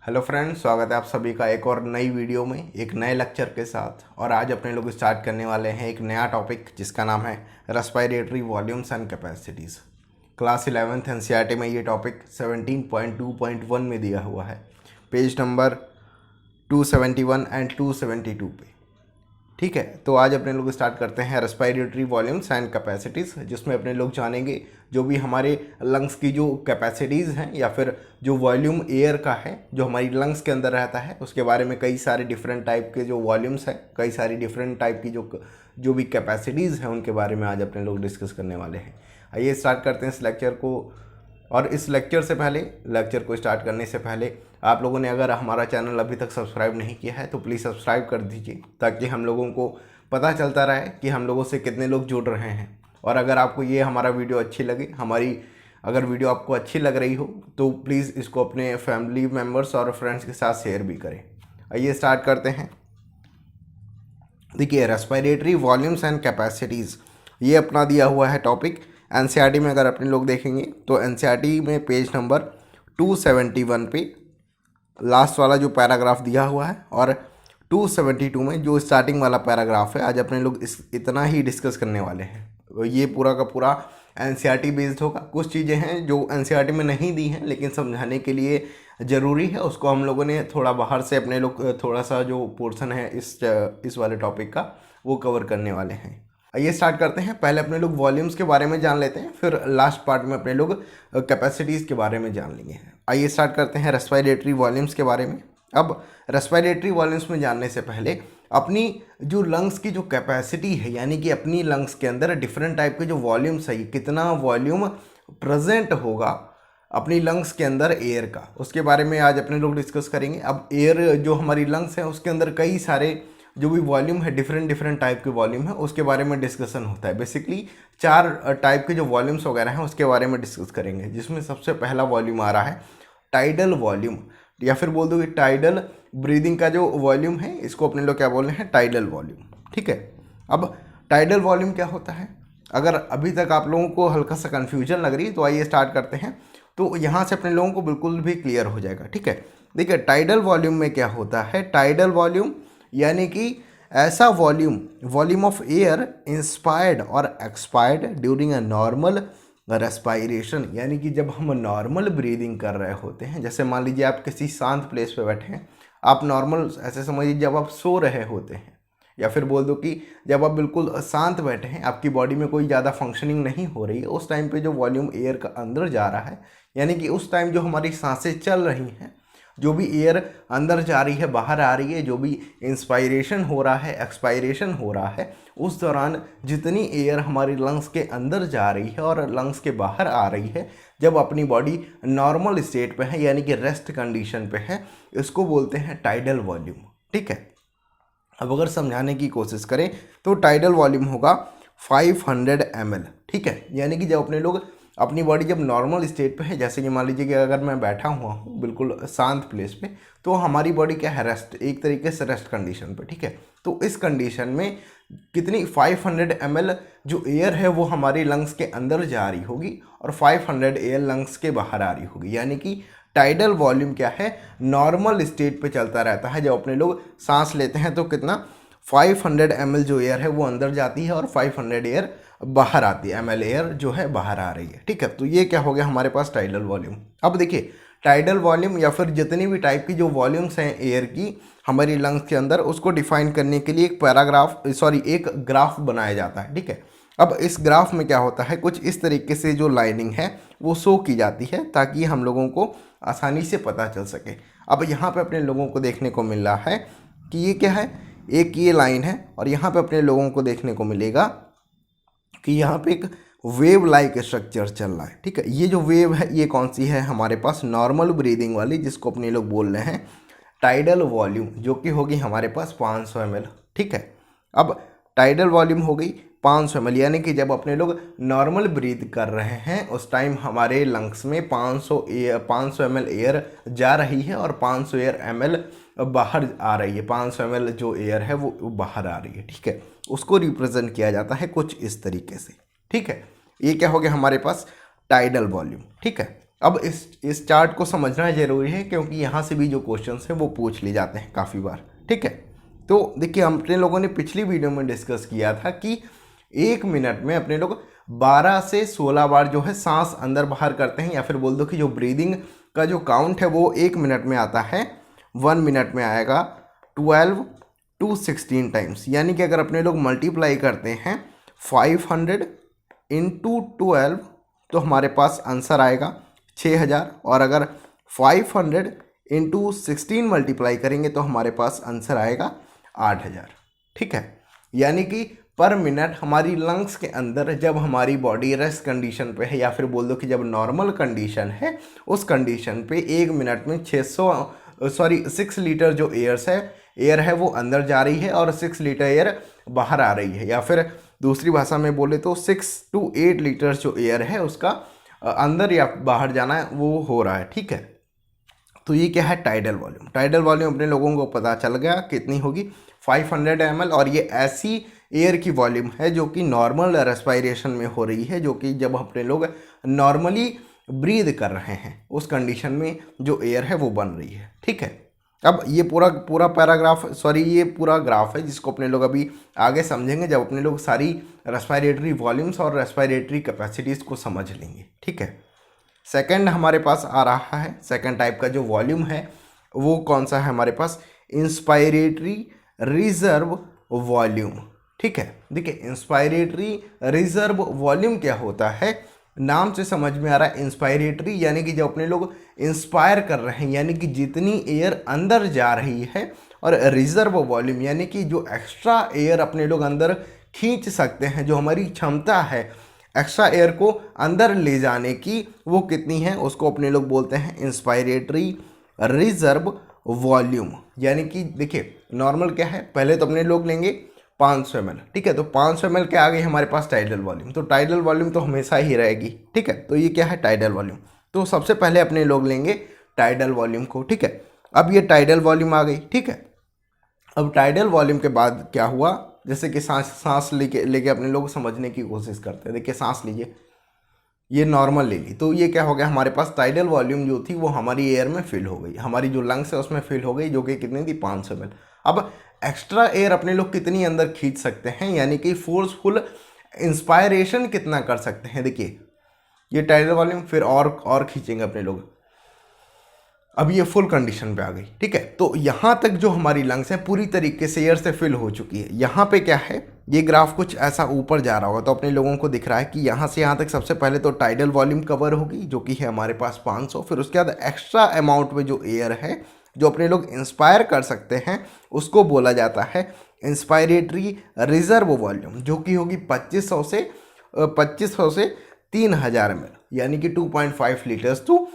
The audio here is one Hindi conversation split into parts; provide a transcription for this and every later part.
हेलो फ्रेंड्स, स्वागत है आप सभी का एक और नई वीडियो में एक नए लेक्चर के साथ। और आज अपने लोग स्टार्ट करने वाले हैं एक नया टॉपिक जिसका नाम है respiratory volumes and capacities. Class 11th NCERT में ये टॉपिक 17.2.1 में दिया हुआ है, पेज नंबर 271 एंड 272 पे। ठीक है, तो आज अपने लोग स्टार्ट करते हैं रेस्पिरेटरी वॉल्यूम्स एंड कैपेसिटीज़, जिसमें अपने लोग जानेंगे जो भी हमारे लंग्स की जो कैपेसिटीज़ हैं या फिर जो वॉल्यूम एयर का है जो हमारी लंग्स के अंदर रहता है, उसके बारे में कई सारे डिफरेंट टाइप के जो वॉल्यूम्स हैं, कई सारी डिफरेंट टाइप की जो भी कैपेसिटीज़ हैं उनके बारे में आज अपने लोग डिस्कस करने वाले हैं। आइए स्टार्ट करते हैं इस लेक्चर को। और इस लेक्चर को स्टार्ट करने से पहले आप लोगों ने अगर हमारा चैनल अभी तक सब्सक्राइब नहीं किया है तो प्लीज़ सब्सक्राइब कर दीजिए, ताकि हम लोगों को पता चलता रहे कि हम लोगों से कितने लोग जुड़ रहे हैं। और अगर आपको ये हमारा वीडियो अच्छी लगे, अगर वीडियो आपको अच्छी लग रही हो तो प्लीज़ इसको अपने फैमिली मेम्बर्स और फ्रेंड्स के साथ शेयर भी करें। आइए स्टार्ट करते हैं। देखिए, रेस्पिरेटरी वॉल्यूम्स एंड कैपेसिटीज़ ये अपना दिया हुआ है टॉपिक। एनसीईआरटी में अगर अपने लोग देखेंगे तो एनसीईआरटी में पेज नंबर 271 पे लास्ट वाला जो पैराग्राफ दिया हुआ है और 272 में जो स्टार्टिंग वाला पैराग्राफ है, आज अपने लोग इतना ही डिस्कस करने वाले हैं। ये पूरा का पूरा एनसीईआरटी बेस्ड होगा। कुछ चीज़ें हैं जो एनसीईआरटी में नहीं दी हैं लेकिन समझाने के लिए ज़रूरी है, उसको हम लोगों ने थोड़ा बाहर से अपने लोग थोड़ा सा जो पोर्शन है इस वाले टॉपिक का वो कवर करने वाले हैं। आइए स्टार्ट करते हैं। पहले अपने लोग वॉल्यूम्स के बारे में जान लेते हैं, फिर लास्ट पार्ट में अपने लोग कैपेसिटीज़ के बारे में जान लेंगे। आइए स्टार्ट करते हैं रेस्पिरेटरी वॉल्यूम्स के बारे में। अब रेस्पिरेटरी वॉल्यूम्स में जानने से पहले अपनी जो लंग्स की जो कैपेसिटी है, यानी कि अपनी लंग्स के अंदर डिफरेंट टाइप के जो वॉल्यूम्स है, कितना वॉल्यूम प्रेजेंट होगा अपनी लंग्स के अंदर एयर का, उसके बारे में आज अपने लोग डिस्कस करेंगे। अब एयर जो हमारी लंग्स है उसके अंदर कई सारे जो भी वॉल्यूम है, डिफरेंट टाइप के वॉल्यूम है, उसके बारे में डिस्कशन होता है। बेसिकली 4 टाइप के जो वॉल्यूम्स वगैरह हैं उसके बारे में डिस्कस करेंगे, जिसमें सबसे पहला वॉल्यूम आ रहा है टाइडल वॉल्यूम, या फिर बोल दो कि टाइडल ब्रीदिंग का जो वॉल्यूम है इसको अपने लोग क्या बोल रहे हैं, टाइडल वॉल्यूम। ठीक है, अब टाइडल वॉल्यूम क्या होता है? अगर अभी तक आप लोगों को हल्का सा कन्फ्यूजन लग रही है तो आइए स्टार्ट करते हैं, तो यहाँ से अपने लोगों को बिल्कुल भी क्लियर हो जाएगा। ठीक है, देखिए टाइडल वॉल्यूम में क्या होता है। टाइडल वॉल्यूम यानी कि ऐसा वॉल्यूम ऑफ एयर इंस्पायर्ड और expired during a normal respiration, यानी कि जब हम नॉर्मल ब्रीदिंग कर रहे होते हैं, जैसे मान लीजिए आप किसी शांत प्लेस पे बैठे हैं, आप नॉर्मल ऐसे समझिए जब आप सो रहे होते हैं, या फिर बोल दो कि जब आप बिल्कुल शांत बैठे हैं, आपकी बॉडी में कोई ज़्यादा फंक्शनिंग नहीं हो रही है, उस टाइम पे जो वॉल्यूम एयर का अंदर जा रहा है, यानी कि उस टाइम जो हमारी सांसें चल रही हैं, जो भी एयर अंदर जा रही है बाहर आ रही है, जो भी इंस्पायरेशन हो रहा है एक्सपायरेशन हो रहा है, उस दौरान जितनी एयर हमारी लंग्स के अंदर जा रही है और लंग्स के बाहर आ रही है, जब अपनी बॉडी नॉर्मल स्टेट पे है यानी कि रेस्ट कंडीशन पे है, इसको बोलते हैं टाइडल वॉल्यूम। ठीक है, अब अगर समझाने की कोशिश करें तो टाइडल वॉल्यूम होगा 500 ml। ठीक है, यानी कि जब अपने लोग अपनी बॉडी जब नॉर्मल स्टेट पे है, जैसे कि मान लीजिए कि अगर मैं बैठा हुआ हूँ बिल्कुल शांत प्लेस पे, तो हमारी बॉडी क्या है, रेस्ट, एक तरीके से रेस्ट कंडीशन पे। ठीक है, तो इस कंडीशन में कितनी 500 ml जो एयर है वो हमारी लंग्स के अंदर जा रही होगी और 500 एयर लंग्स के बाहर आ रही होगी, यानी कि टाइडल वॉल्यूम क्या है, नॉर्मल स्टेट पे चलता रहता है। जब अपने लोग सांस लेते हैं तो कितना 500 ml जो एयर है वो अंदर जाती है और 500 एयर बाहर आती है, ml एयर जो है बाहर आ रही है। ठीक है, तो ये क्या हो गया हमारे पास टाइडल वॉल्यूम। अब देखिए टाइडल वॉल्यूम या फिर जितनी भी टाइप की जो वॉल्यूम्स हैं एयर की हमारी लंग्स के अंदर, उसको डिफाइन करने के लिए एक ग्राफ बनाया जाता है। ठीक है, अब इस ग्राफ में क्या होता है, कुछ इस तरीके से जो लाइनिंग है वो शो की जाती है ताकि हम लोगों को आसानी से पता चल सके। अब यहाँ पे अपने लोगों को देखने को मिल रहा है कि ये क्या है, एक ये लाइन है और यहाँ पे अपने लोगों को देखने को मिलेगा कि यहाँ पे एक वेव लाइक स्ट्रक्चर चल रहा है। ठीक है, ये जो वेव है ये कौन सी है, हमारे पास नॉर्मल ब्रीदिंग वाली, जिसको अपने लोग बोल रहे हैं टाइडल वॉल्यूम, जो कि होगी हमारे पास 500 ml। ठीक है, अब टाइडल वॉल्यूम हो गई 500 ml, यानी कि जब अपने लोग नॉर्मल ब्रीथ कर रहे हैं उस टाइम हमारे लंग्स में 500 ml एयर जा रही है और 500 ml बाहर आ रही है। 500 ml जो एयर है वो बाहर आ रही है। ठीक है, उसको रिप्रेजेंट किया जाता है कुछ इस तरीके से। ठीक है, ये क्या हो गया हमारे पास टाइडल वॉल्यूम। ठीक है, अब इस चार्ट को समझना ज़रूरी है क्योंकि यहाँ से भी जो क्वेश्चन है वो पूछ लिए जाते हैं काफ़ी बार, ठीक है। तो देखिए हम अपने लोगों ने पिछली वीडियो में डिस्कस किया था कि 1 मिनट में अपने लोग 12 से 16 बार जो है सांस अंदर बाहर करते हैं, या फिर बोल दो कि जो ब्रीदिंग का जो काउंट है वो 1 मिनट में आता है, 1 मिनट में आएगा 12 to 16 टाइम्स। यानी कि अगर अपने लोग मल्टीप्लाई करते हैं 500 into 12 तो हमारे पास आंसर आएगा 6000, और अगर 500 into 16 मल्टीप्लाई करेंगे तो हमारे पास आंसर आएगा 8000, ठीक है। यानी कि पर मिनट हमारी लंग्स के अंदर जब हमारी बॉडी रेस्ट कंडीशन पे है, या फिर बोल दो कि जब नॉर्मल कंडीशन है, उस कंडीशन पे 1 मिनट में 6 लीटर जो एयर है वो अंदर जा रही है और 6 लीटर एयर बाहर आ रही है, या फिर दूसरी भाषा में बोले तो 6 to 8 लीटर जो एयर है उसका अंदर या बाहर जाना है वो हो रहा है, ठीक है। तो ये क्या है, टाइडल वॉल्यूम। टाइडल वॉल्यूम अपने लोगों को पता चल गया कितनी होगी, 500 ml, और ये ऐसी एयर की वॉल्यूम है जो कि नॉर्मल रेस्पायरेशन में हो रही है, जो कि जब अपने लोग नॉर्मली ब्रीद कर रहे हैं उस कंडीशन में जो एयर है वो बन रही है, ठीक है। अब ये पूरा पैराग्राफ, ये पूरा ग्राफ है जिसको अपने लोग अभी आगे समझेंगे जब अपने लोग सारी रेस्पायरेटरी वॉल्यूम्स और रेस्पायरेटरी कैपेसिटीज़ को समझ लेंगे, ठीक है। सेकंड हमारे पास आ रहा है, सेकंड टाइप का जो वॉल्यूम है वो कौन सा है हमारे पास, इंस्पायरेटरी रिजर्व वॉल्यूम, ठीक है। देखिए इंस्पायरेटरी रिजर्व वॉल्यूम क्या होता है, नाम से समझ में आ रहा है इंस्पायरेटरी यानी कि जब अपने लोग इंस्पायर कर रहे हैं यानी कि जितनी एयर अंदर जा रही है, और रिजर्व वॉल्यूम यानी कि जो एक्स्ट्रा एयर अपने लोग अंदर खींच सकते हैं, जो हमारी क्षमता है एक्स्ट्रा एयर को अंदर ले जाने की वो कितनी है, उसको अपने लोग बोलते हैं इंस्पायरेटरी रिजर्व वॉल्यूम। यानी कि देखिए नॉर्मल क्या है, पहले तो अपने लोग लेंगे 500 ml, ठीक है। तो 500 ml के आगे हमारे पास टाइडल वॉल्यूम, तो टाइडल वॉल्यूम तो हमेशा ही रहेगी, ठीक है। तो ये क्या है, टाइडल वॉल्यूम। तो सबसे पहले अपने लोग लेंगे टाइडल वॉल्यूम को, ठीक है। अब ये टाइडल वॉल्यूम आ गई, ठीक है। अब टाइडल वॉल्यूम के बाद क्या हुआ, जैसे कि सांस लेके अपने लोग समझने की कोशिश करते हैं। देखिए सांस लीजिए, ये नॉर्मल ले ली, तो ये क्या हो गया, हमारे पास टाइडल वॉल्यूम जो थी वो हमारी एयर में फिल हो गई, हमारी जो लंग्स है उसमें फिल हो गई, जो कि कितनी थी, 500 ml। अब एक्स्ट्रा एयर अपने लोग कितनी अंदर खींच सकते हैं, यानी कि फोर्सफुल इंस्पायरेशन कितना कर सकते हैं। देखिए ये टाइडल वॉल्यूम, फिर और खींचेंगे अपने लोग, अब ये फुल कंडीशन पे आ गई, ठीक है। तो यहाँ तक जो हमारी लंग्स है पूरी तरीके से एयर से फिल हो चुकी है। यहाँ पे क्या है, ये ग्राफ कुछ ऐसा ऊपर जा रहा होगा तो अपने लोगों को दिख रहा है कि यहाँ से यहाँ तक सबसे पहले तो टाइडल वॉल्यूम कवर होगी जो कि है हमारे पास 500, फिर उसके बाद एक्स्ट्रा अमाउंट में जो एयर है जो अपने लोग इंस्पायर कर सकते हैं उसको बोला जाता है इंस्पायरेटरी रिजर्व वॉल्यूम, जो कि होगी 2500 से 3000 ml, यानी कि 2.5 लीटर्स टू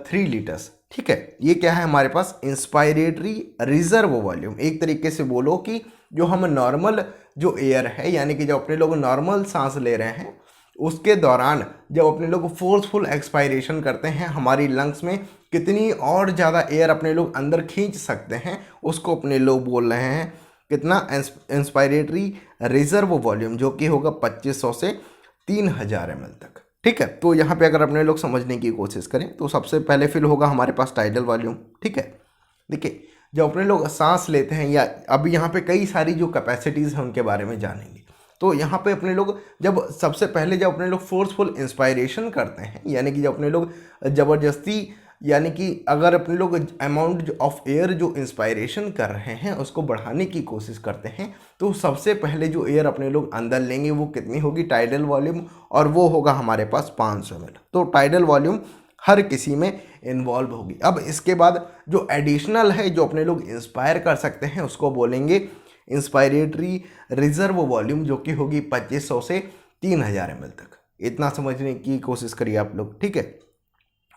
3 लीटर्स, ठीक है। ये क्या है हमारे पास, इंस्पायरेटरी रिजर्व वॉल्यूम। एक तरीके से बोलो कि जो हम नॉर्मल जो एयर है यानी कि जब अपने लोग नॉर्मल सांस ले रहे हैं उसके दौरान जब अपने लोग फोर्सफुल एक्सपायरेशन करते हैं हमारी लंग्स में कितनी और ज़्यादा एयर अपने लोग अंदर खींच सकते हैं उसको अपने लोग बोल रहे हैं कितना, इंस्पायरेटरी रिजर्व वॉल्यूम, जो कि होगा 2500 से 3000 ml तक, ठीक है। तो यहाँ पे अगर अपने लोग समझने की कोशिश करें तो सबसे पहले फिल होगा हमारे पास टाइडल वॉल्यूम, ठीक है। देखिए जब अपने लोग सांस लेते हैं, या अभी यहाँ पे कई सारी जो कैपेसिटीज़ हैं उनके बारे में जानेंगे। तो यहाँ पे अपने लोग जब सबसे पहले जब अपने लोग फोर्सफुल इंस्पायरेशन करते हैं यानी कि जब अपने लोग ज़बरदस्ती, यानी कि अगर अपने लोग अमाउंट ऑफ एयर जो इंस्पायरेशन कर रहे हैं उसको बढ़ाने की कोशिश करते हैं तो सबसे पहले जो एयर अपने लोग अंदर लेंगे वो कितनी होगी, टाइडल वॉल्यूम, और वो होगा हमारे पास 500 ml। तो टाइडल वॉल्यूम हर किसी में इन्वॉल्व होगी। अब इसके बाद जो एडिशनल है जो अपने लोग इंस्पायर कर सकते हैं उसको बोलेंगे इंस्पायरेटरी रिजर्व वॉल्यूम, जो कि होगी 2500 से 3000 ml तक। इतना समझने की कोशिश करिए आप लोग, ठीक है।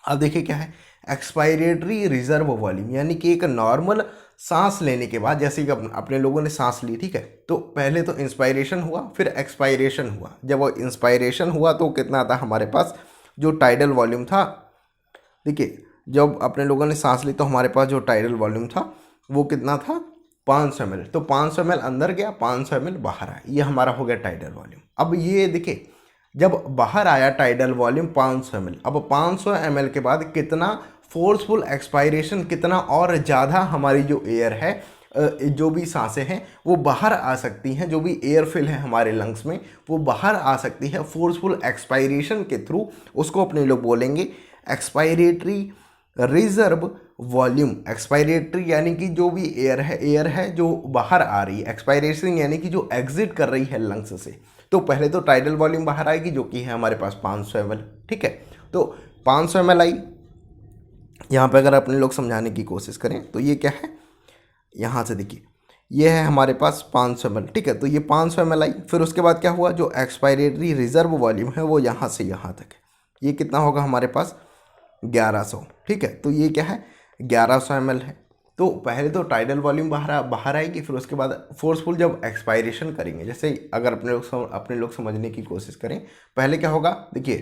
अब देखिए क्या है एक्सपायरेटरी रिजर्व वॉल्यूम, यानी कि एक नॉर्मल सांस लेने के बाद, जैसे कि अपने लोगों ने सांस ली, ठीक है, तो पहले तो इंस्पायरेशन हुआ फिर एक्सपायरेशन हुआ। जब वो इंस्पायरेशन हुआ तो कितना था हमारे पास जो टाइडल वॉल्यूम था, देखिए जब अपने लोगों ने सांस ली तो हमारे पास जो टाइडल वॉल्यूम था वो कितना था, 500 ml। तो 500 ml अंदर गया, 500 ml बाहर आया, ये हमारा हो गया टाइडल वॉल्यूम। अब ये देखिए जब बाहर आया टाइडल वॉल्यूम 500 ml, अब 500 ml के बाद कितना फोर्सफुल एक्सपायरेशन, कितना और ज़्यादा हमारी जो एयर है, जो भी सांसें हैं वो बाहर आ सकती हैं, जो भी एयर फिल है हमारे लंग्स में वो बाहर आ सकती है फोर्सफुल एक्सपायरेशन के थ्रू, उसको अपने लोग बोलेंगे एक्सपायरेटरी रिजर्व वॉल्यूम। एक्सपायरेटरी यानी कि जो भी एयर है जो बाहर आ रही है, एक्सपायरेशन यानी कि जो एग्जिट कर रही है लंग्स से। तो पहले तो टाइडल वॉल्यूम बाहर आएगी जो कि है हमारे पास 500 ml, ठीक है। तो 500 ml आई, यहाँ पे अगर अपने लोग समझाने की कोशिश करें तो ये क्या है, यहाँ से देखिए ये है हमारे पास 500 ml, ठीक है। तो ये 500 ml आई, फिर उसके बाद क्या हुआ, जो एक्सपायरेटरी रिजर्व वॉल्यूम है वो यहाँ से यहाँ तक है, ये कितना होगा हमारे पास 1100, ठीक है। तो ये क्या है 1100 ml है। तो पहले तो टाइडल वॉल्यूम बाहर आएगी, फिर उसके बाद फोर्सफुल जब एक्सपायरेशन करेंगे, जैसे अगर अपने लोग समझने की कोशिश करें, पहले क्या होगा, देखिए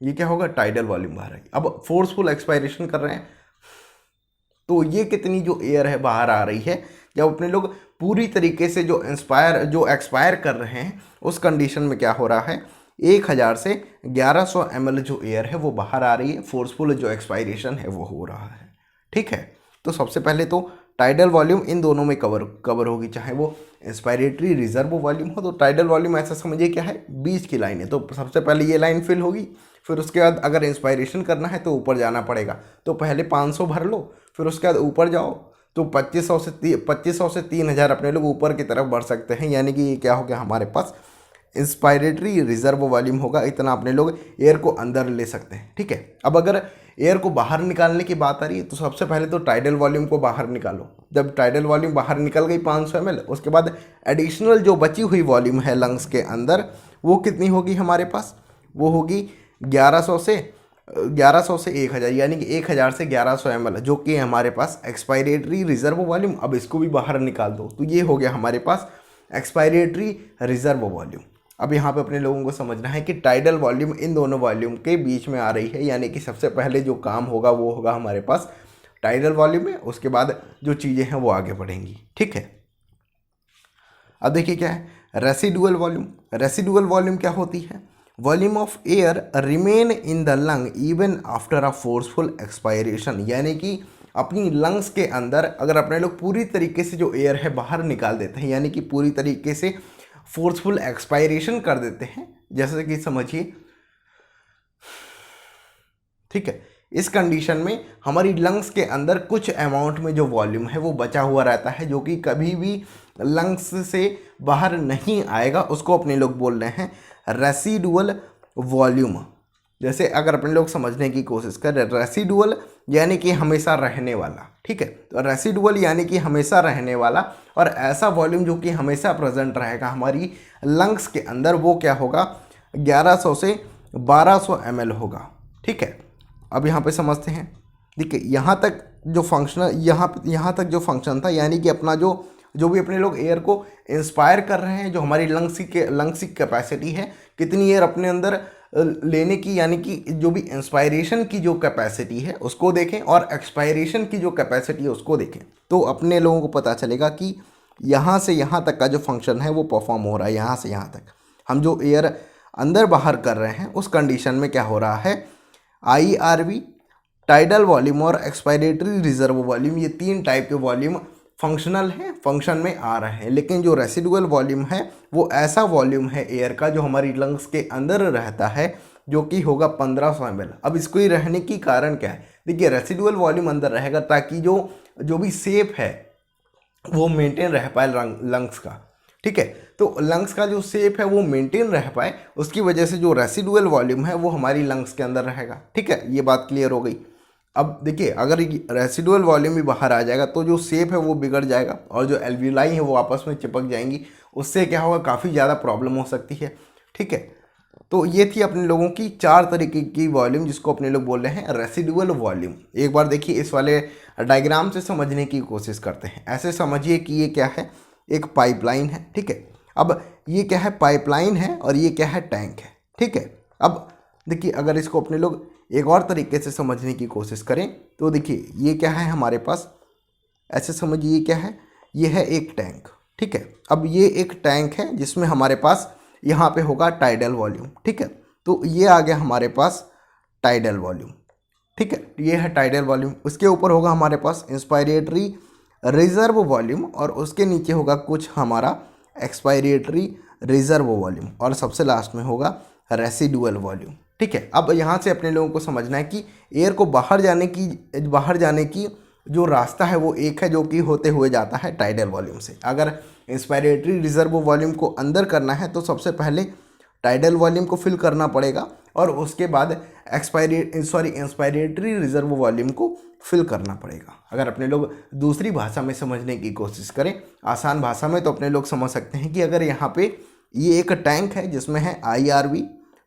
ये क्या होगा, टाइडल वॉल्यूम बाहर आएगी, अब फोर्सफुल एक्सपायरेशन कर रहे हैं तो ये कितनी जो एयर है बाहर आ रही है, जब अपने लोग पूरी तरीके से जो एक्सपायर कर रहे हैं उस कंडीशन में क्या हो रहा है, 1000 से 1100 ml जो एयर है वो बाहर आ रही है, फोर्सफुल जो एक्सपायरेशन है वो हो रहा है, ठीक है। तो सबसे पहले तो टाइडल वॉल्यूम इन दोनों में कवर होगी, चाहे वो इंस्पायरेटरी रिजर्व वॉल्यूम हो। तो टाइडल वॉल्यूम ऐसा समझिए क्या है, बीच की लाइन है, तो सबसे पहले ये लाइन फिल होगी, फिर उसके बाद अगर इंस्पायरेशन करना है तो ऊपर जाना पड़ेगा, तो पहले 500 भर लो, फिर उसके बाद ऊपर जाओ तो 2500 से 3000 अपने लोग ऊपर की तरफ बढ़ सकते हैं, यानी कि ये क्या हो गया हमारे पास इंस्पायरेटरी रिजर्व वॉल्यूम होगा, इतना अपने लोग एयर को अंदर ले सकते हैं, ठीक है। अब अगर एयर को बाहर निकालने की बात आ रही है तो सबसे पहले तो टाइडल वॉल्यूम को बाहर निकालो। जब टाइडल वॉल्यूम बाहर निकल गई 500 ml, उसके बाद एडिशनल जो बची हुई वॉल्यूम है लंग्स के अंदर वो कितनी होगी हमारे पास, वो होगी 1100 से 1000, यानी कि 1000 से 1100 ml, जो कि हमारे पास एक्सपायरेटरी रिजर्व वॉल्यूम। अब इसको भी बाहर निकाल दो तो ये हो गया हमारे पास एक्सपायरेटरी रिजर्व वॉल्यूम। अब यहाँ पे अपने लोगों को समझना है कि टाइडल वॉल्यूम इन दोनों वॉल्यूम के बीच में आ रही है, यानी कि सबसे पहले जो काम होगा वो होगा हमारे पास टाइडल वॉल्यूम में, उसके बाद जो चीज़ें हैं वो आगे बढ़ेंगी, ठीक है। अब देखिए क्या है रेसिडुअल वॉल्यूम। रेसिडुअल वॉल्यूम क्या होती है, volume of air remain in the lung even after a forceful expiration, यानी कि अपनी लंग्स के अंदर अगर अपने लोग पूरी तरीके से जो एयर है बाहर निकाल देते हैं, यानी कि पूरी तरीके से फोर्सफुल एक्सपायरेशन कर देते हैं, जैसे कि समझिए, ठीक है। इस कंडीशन में हमारी लंग्स के अंदर कुछ अमाउंट में जो वॉल्यूम है वो बचा हुआ रहता है, जो कि कभी भी लंग्स से बाहर नहीं आएगा, उसको अपने लोग बोल रहे हैं रेसिडुअल वॉल्यूम। जैसे अगर अपने लोग समझने की कोशिश करें, रेसिडुअल यानी कि हमेशा रहने वाला, ठीक है। तो रेसिडुअल यानी कि हमेशा रहने वाला, और ऐसा वॉल्यूम जो कि हमेशा प्रेजेंट रहेगा हमारी लंग्स के अंदर, वो क्या होगा 1100 से 1200 ml होगा, ठीक है। अब यहाँ पे समझते हैं, देखिए यहाँ तक जो फंक्शन यहाँ तक जो फंक्शन था, यानी कि अपना जो भी अपने लोग एयर को इंस्पायर कर रहे हैं, जो हमारी लंग्स की कैपेसिटी है, कितनी एयर अपने अंदर लेने की, यानी कि जो भी इंस्पायरेशन की जो कैपेसिटी है उसको देखें और एक्सपायरेशन की जो कैपेसिटी है उसको देखें, तो अपने लोगों को पता चलेगा कि यहाँ से यहाँ तक का जो फंक्शन है वो परफॉर्म हो रहा है। यहाँ से यहाँ तक हम जो एयर अंदर बाहर कर रहे हैं उस कंडीशन में क्या हो रहा है, IRV, टाइडल वॉल्यूम और एक्सपायरेटरी रिजर्व वॉल्यूम, ये 3 टाइप के वॉल्यूम फंक्शनल है, फंक्शन में आ रहे हैं। लेकिन जो रेसिडुअल वॉल्यूम है वो ऐसा वॉल्यूम है एयर का जो हमारी लंग्स के अंदर रहता है, जो कि होगा 1500 ml। अब इसको ही रहने की कारण क्या है, देखिए रेसिडुअल वॉल्यूम अंदर रहेगा ताकि जो भी शेप है वो मेंटेन रह पाए लंग्स का, ठीक है। तो लंग्स का जो शेप है वो मेंटेन रह पाए, उसकी वजह से जो रेसिडुअल वॉल्यूम है वो हमारी लंग्स के अंदर रहेगा, ठीक है। ये बात क्लियर हो गई। अब देखिए अगर रेसिडुअल वॉल्यूम भी बाहर आ जाएगा तो जो शेप है वो बिगड़ जाएगा और जो एल्वियोलाई है वो आपस में चिपक जाएंगी, उससे क्या होगा काफ़ी ज़्यादा प्रॉब्लम हो सकती है, ठीक है। तो ये थी अपने लोगों की 4 तरीके की वॉल्यूम, जिसको अपने लोग बोल रहे हैं रेसिडुअल वॉल्यूम। एक बार देखिए इस वाले डायग्राम से समझने की कोशिश करते हैं। ऐसे समझिए कि ये क्या है, एक पाइपलाइन है, ठीक है। अब ये क्या है, पाइपलाइन है, और ये क्या है, टैंक है, ठीक है। अब देखिए अगर इसको अपने लोग एक और तरीके से समझने की कोशिश करें तो देखिए ये क्या है हमारे पास, ऐसे समझिए क्या है, ये है एक टैंक, ठीक है। अब ये एक टैंक है जिसमें हमारे पास यहाँ पे होगा टाइडल वॉल्यूम। ठीक है, तो ये आ गया हमारे पास टाइडल वॉल्यूम। ठीक है, ये है टाइडल वॉल्यूम। उसके ऊपर होगा हमारे पास इंस्पायरेटरी रिजर्व वॉल्यूम और उसके नीचे होगा कुछ हमारा एक्सपायरेटरी रिजर्व वॉल्यूम और सबसे लास्ट में होगा रेसिडुअल वॉल्यूम। ठीक है, अब यहाँ से अपने लोगों को समझना है कि एयर को बाहर जाने की जो रास्ता है वो एक है, जो कि होते हुए जाता है टाइडल वॉल्यूम से। अगर इंस्पायरेटरी रिजर्व वॉल्यूम को अंदर करना है तो सबसे पहले टाइडल वॉल्यूम को फिल करना पड़ेगा और उसके बाद इंस्पायरेटरी रिजर्व वॉल्यूम को फिल करना पड़ेगा। अगर अपने लोग दूसरी भाषा में समझने की कोशिश करें, आसान भाषा में, तो अपने लोग समझ सकते हैं कि अगर यहाँ पे ये एक टैंक है जिसमें है IRV,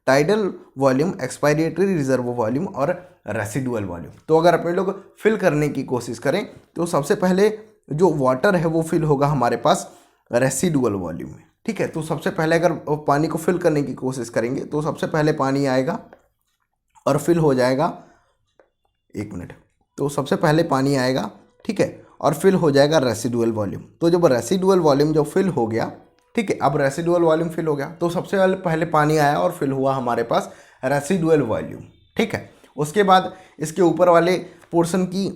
tidal volume, expiratory reserve volume और रेसिडुअल वॉल्यूम। तो अगर अपने लोग फिल करने की कोशिश करें तो सबसे पहले जो वाटर है वो फिल होगा हमारे पास रेसिडुअल वॉल्यूम में। ठीक है, तो सबसे पहले अगर पानी को फिल करने की कोशिश करेंगे तो सबसे पहले पानी आएगा और फिल हो जाएगा, एक मिनट, तो सबसे पहले पानी आएगा, ठीक है, और फिल हो जाएगा रेसिडुअल वॉल्यूम। तो जब रेसिडुअल वॉल्यूम जब फिल हो गया, ठीक है, अब रेसिडुअल वॉल्यूम फिल हो गया तो सबसे पहले पानी आया और फिल हुआ हमारे पास रेसिडुअल वॉल्यूम। ठीक है, उसके बाद इसके ऊपर वाले पोर्शन की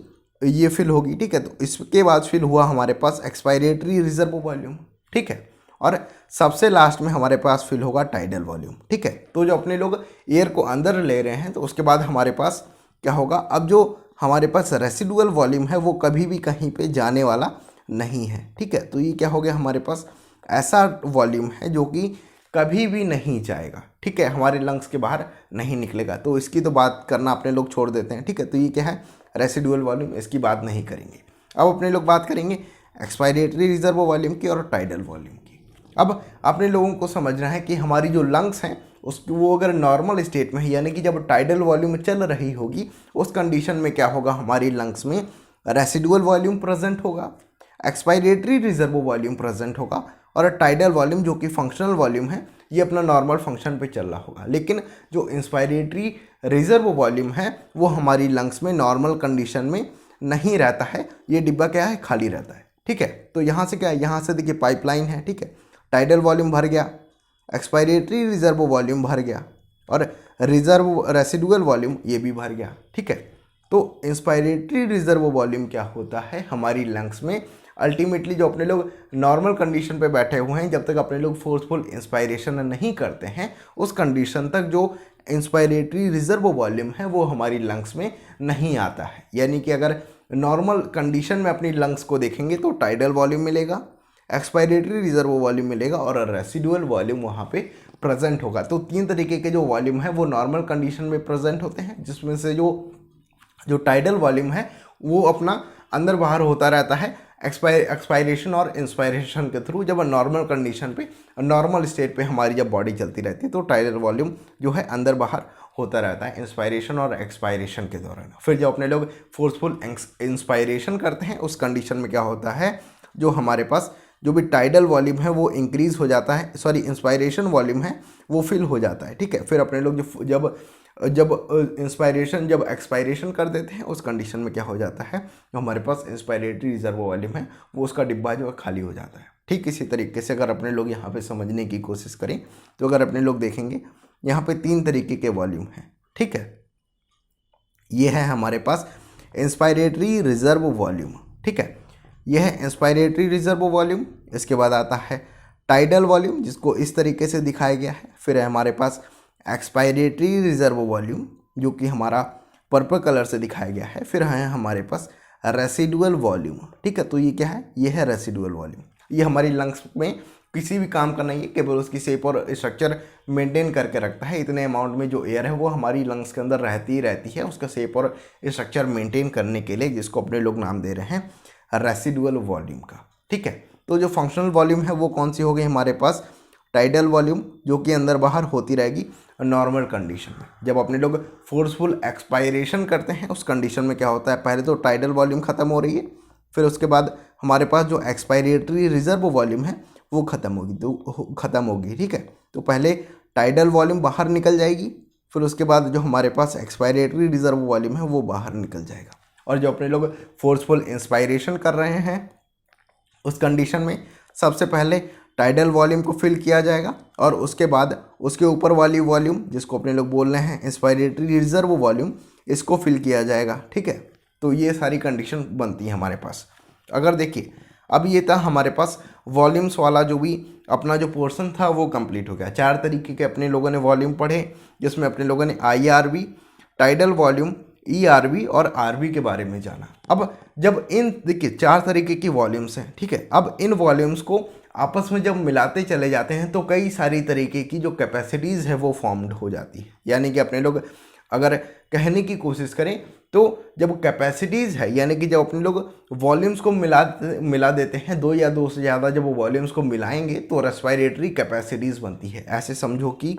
ये फिल होगी। ठीक है, तो इसके बाद फिल हुआ हमारे पास एक्सपायरेटरी रिजर्व वॉल्यूम। ठीक है, और सबसे लास्ट में हमारे पास फिल होगा टाइडल वॉल्यूम। ठीक है, तो जो अपने लोग एयर को अंदर ले रहे हैं तो उसके बाद हमारे पास क्या होगा, अब जो हमारे पास रेसिडुअल वॉल्यूम है वो कभी भी कहीं पे जाने वाला नहीं है। ठीक है, तो ये क्या हो गया, हमारे पास ऐसा वॉल्यूम है जो कि कभी भी नहीं जाएगा। ठीक है, हमारे लंग्स के बाहर नहीं निकलेगा। तो इसकी तो बात करना अपने लोग छोड़ देते हैं। ठीक है, तो ये क्या है, रेसिडुअल वॉल्यूम, इसकी बात नहीं करेंगे। अब अपने लोग बात करेंगे एक्सपायरेटरी रिजर्व वॉल्यूम की और टाइडल वॉल्यूम की। अब अपने लोगों को समझना है कि हमारी जो लंग्स हैं उसकी वो अगर नॉर्मल स्टेट में है, यानी कि जब टाइडल वॉल्यूम चल रही होगी, उस कंडीशन में क्या होगा, हमारी लंग्स में रेसिडुअल वॉल्यूम प्रेजेंट होगा, एक्सपायरेटरी रिजर्व वॉल्यूम प्रेजेंट होगा और टाइडल वॉल्यूम जो कि फंक्शनल वॉल्यूम है ये अपना नॉर्मल फंक्शन पे चल रहा होगा। लेकिन जो इंस्पायरेटरी रिजर्व वॉल्यूम है वो हमारी लंग्स में नॉर्मल कंडीशन में नहीं रहता है, ये डिब्बा क्या है, खाली रहता है। ठीक है, तो यहाँ से क्या है, यहाँ से देखिए पाइपलाइन है। ठीक है, टाइडल वॉल्यूम भर गया, एक्सपायरेटरी रिजर्व वॉल्यूम भर गया और रिजर्व रेसिडुअल वॉल्यूम ये भी भर गया। ठीक है, तो इंस्पायरेटरी रिजर्व वॉल्यूम क्या होता है, हमारी लंग्स में अल्टीमेटली जो अपने लोग नॉर्मल कंडीशन पे बैठे हुए हैं, जब तक अपने लोग फोर्सफुल इंस्पायरेशन नहीं करते हैं उस कंडीशन तक जो इंस्पायरेटरी रिजर्व वॉल्यूम है वो हमारी लंग्स में नहीं आता है। यानी कि अगर नॉर्मल कंडीशन में अपनी लंग्स को देखेंगे तो टाइडल वॉल्यूम मिलेगा, एक्सपायरेटरी रिजर्व वॉल्यूम मिलेगा और रेसिडुअल वॉल्यूम वहाँ पे प्रेजेंट होगा। तो तीन तरीके के जो वॉल्यूम है वो नॉर्मल कंडीशन में प्रेजेंट होते हैं, जिसमें से जो टाइडल वॉल्यूम है वो अपना अंदर बाहर होता रहता है एक्सपायरेशन और इंस्पायरेशन के थ्रू। जब नॉर्मल कंडीशन पे, नॉर्मल स्टेट पे हमारी जब बॉडी चलती रहती है तो टाइडल वॉल्यूम जो है अंदर बाहर होता रहता है इंस्पायरेशन और एक्सपायरेशन के दौरान। फिर जब अपने लोग फोर्सफुल इंस्पायरेशन करते हैं उस कंडीशन में क्या होता है, जो हमारे पास जो भी टाइडल वॉल्यूम है वो इंक्रीज़ हो जाता है, इंस्पायरेशन वॉल्यूम है वो फिल हो जाता है। ठीक है, फिर अपने लोग जब इंस्पायरेशन जब एक्सपायरेशन कर देते हैं उस कंडीशन में क्या हो जाता है, जो हमारे पास इंस्पायरेटरी रिजर्व वॉल्यूम है वो उसका डिब्बा जो है खाली हो जाता है। ठीक इसी तरीके से अगर अपने लोग यहाँ पे समझने की कोशिश करें तो अगर अपने लोग देखेंगे यहाँ पे तीन तरीके के वॉल्यूम हैं। ठीक है, ये है हमारे पास इंस्पायरेटरी रिजर्व वॉल्यूम। ठीक है, यह है इंस्पायरेटरी रिजर्व वॉल्यूम। इसके बाद आता है टाइडल वॉल्यूम जिसको इस तरीके से दिखाया गया है। फिर है हमारे पास एक्सपायरेटरी रिजर्व वॉल्यूम जो कि हमारा पर्पल कलर से दिखाया गया है। फिर है हमारे पास रेसिडुअल वॉल्यूम। ठीक है, तो ये क्या है, ये है रेसिडुअल वॉल्यूम। ये हमारी लंग्स में किसी भी काम का नहीं है, केवल उसकी शेप और स्ट्रक्चर मेंटेन करके रखता है। इतने अमाउंट में जो एयर है वो हमारी लंग्स के अंदर रहती ही रहती है उसका शेप और स्ट्रक्चर मेंटेन करने के लिए, जिसको अपने लोग नाम दे रहे हैं रेसिडुअल वॉल्यूम का। ठीक है, तो जो फंक्शनल वॉल्यूम है वो कौन सी हो गई हमारे पास, टाइडल वॉल्यूम जो कि अंदर बाहर होती रहेगी नॉर्मल कंडीशन में। जब अपने लोग फोर्सफुल एक्सपायरेशन करते हैं उस कंडीशन में क्या होता है, पहले तो टाइडल वॉल्यूम ख़त्म हो रही है, फिर उसके बाद हमारे पास जो एक्सपायरेटरी रिजर्व वॉल्यूम है वो ख़त्म होगी। ठीक है, तो पहले टाइडल वॉल्यूम बाहर निकल जाएगी, फिर उसके बाद जो हमारे पास एक्सपायरेटरी रिजर्व वॉल्यूम है वो बाहर निकल जाएगा। और जो अपने लोग फोर्सफुल इंस्पायरेशन कर रहे हैं उस कंडीशन में सबसे पहले टाइडल वॉल्यूम को फिल किया जाएगा और उसके बाद उसके ऊपर वाली वॉल्यूम जिसको अपने लोग बोल रहे हैं इंस्पायरेटरी रिजर्व वॉल्यूम, इसको फिल किया जाएगा। ठीक है, तो ये सारी कंडीशन बनती है हमारे पास। अगर देखिए अब ये था हमारे पास वॉल्यूम्स वाला जो भी अपना जो पोर्शन था वो कंप्लीट हो गया। 4 तरीके के अपने लोगों ने वॉल्यूम पढ़े, जिसमें अपने लोगों ने IRV, टाइडल वॉल्यूम, ERV और RV के बारे में जाना। अब जब इन देखिए 4 तरीके की वॉल्यूम्स हैं, ठीक है, अब इन वॉल्यूम्स को आपस में जब मिलाते चले जाते हैं तो कई सारी तरीके की जो कैपेसिटीज़ है वो फॉर्म्ड हो जाती है। यानी कि अपने लोग अगर कहने की कोशिश करें तो जब कैपेसिटीज़ है यानी कि जब अपने लोग वॉल्यूम्स को मिला देते हैं, 2 या 2 से ज़्यादा जब वो वॉल्यूम्स को मिलाएंगे तो रेस्पिरेटरी कैपेसिटीज़ बनती है। ऐसे समझो कि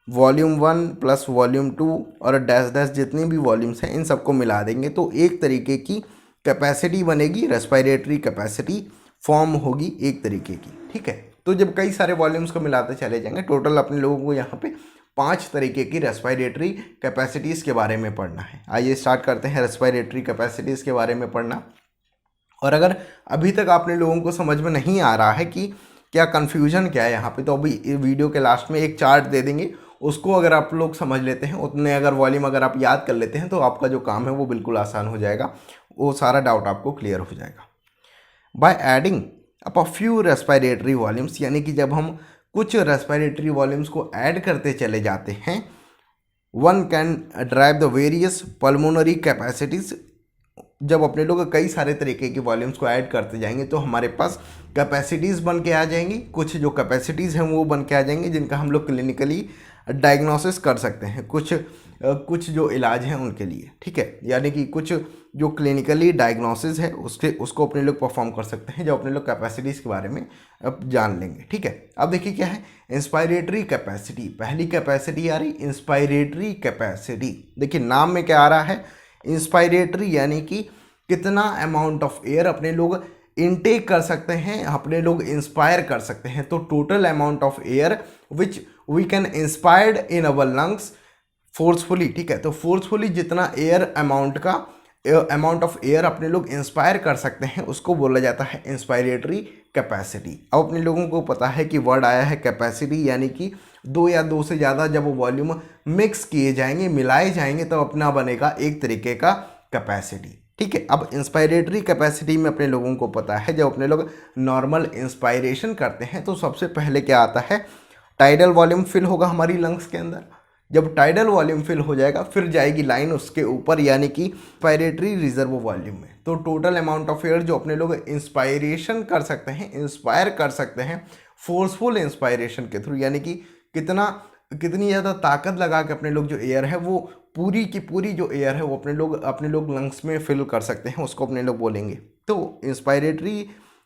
वॉल्यूम 1 प्लस वॉल्यूम 2 और डैश डैश जितनी भी वॉल्यूम्स हैं इन सबको मिला देंगे तो एक तरीके की कैपेसिटी बनेगी, रेस्पिरेटरी कैपेसिटी फॉर्म होगी एक तरीके की। ठीक है, तो जब कई सारे वॉल्यूम्स को मिलाते चले जाएंगे, टोटल अपने लोगों को यहाँ पे 5 तरीके की रेस्पिरेटरी कैपेसिटीज़ के बारे में पढ़ना है। आइए स्टार्ट करते हैं रेस्पिरेटरी कैपेसिटीज़ के बारे में पढ़ना। और अगर अभी तक आपने लोगों को समझ में नहीं आ रहा है कि क्या कन्फ्यूजन क्या है यहाँ पे, तो अभी वीडियो के लास्ट में एक चार्ट दे देंगे, उसको अगर आप लोग समझ लेते हैं, उतने अगर वॉल्यूम अगर आप याद कर लेते हैं तो आपका जो काम है वो बिल्कुल आसान हो जाएगा, वो सारा डाउट आपको क्लियर हो जाएगा। By adding up a few respiratory volumes, यानी कि जब हम कुछ रेस्पिरेटरी वॉल्यूम्स को ऐड करते चले जाते हैं, one can drive the various pulmonary capacities. जब अपने लोग कई सारे तरीके की वॉल्यूम्स को ऐड करते जाएंगे तो हमारे पास कैपेसिटीज़ बन के आ जाएंगी। कुछ जो कैपेसिटीज़ हैं वो बन के आ जाएंगे जिनका हम लोग क्लिनिकली डायग्नोसिस कर सकते हैं, कुछ जो इलाज हैं उनके लिए। ठीक है, यानी कि कुछ जो क्लिनिकली डायग्नोसिस है उसको अपने लोग परफॉर्म कर सकते हैं जब अपने लोग कैपेसिटीज़ के बारे में अब जान लेंगे। ठीक है, अब देखिए क्या है इंस्पायरेटरी कैपेसिटी। पहली कैपेसिटी आ रही इंस्पायरेटरी कैपेसिटी। देखिए नाम में क्या आ रहा है, इंस्पायरेटरी यानी कि कितना अमाउंट ऑफ एयर अपने लोग इनटेक कर सकते हैं, अपने लोग इंस्पायर कर सकते हैं। तो total amount of air which we can inspired in our lungs forcefully. ठीक है, तो फोर्सफुली जितना एयर अमाउंट ऑफ एयर अपने लोग इंस्पायर कर सकते हैं उसको बोला जाता है इंस्पायरेटरी कैपेसिटी। अब अपने लोगों को पता है कि वर्ड आया है कैपेसिटी, यानी कि 2 या 2 से ज़्यादा जब वॉल्यूम मिक्स किए जाएंगे, मिलाए जाएंगे, तो अपना बनेगा एक तरीके का कैपेसिटी। ठीक है, अब इंस्पायरेटरी कैपेसिटी में अपने लोगों को पता है जब अपने लोग नॉर्मल इंस्पायरेशन करते हैं तो सबसे पहले क्या आता है, टाइडल वॉल्यूम फिल होगा हमारी लंग्स के अंदर। जब टाइडल वॉल्यूम फिल हो जाएगा फिर जाएगी लाइन उसके ऊपर यानी कि इंस्पायरेटरी रिजर्व वॉल्यूम में। तो टोटल अमाउंट ऑफ एयर जो अपने लोग इंस्पायरेशन कर सकते हैं, इंस्पायर कर सकते हैं फोर्सफुल इंस्पायरेशन के थ्रू, यानी कि कितनी ज़्यादा ताकत लगा के अपने लोग जो एयर है वो पूरी की पूरी जो एयर है वो अपने लोग लंग्स में फिल कर सकते हैं, उसको अपने लोग बोलेंगे। तो इंस्पायरेटरी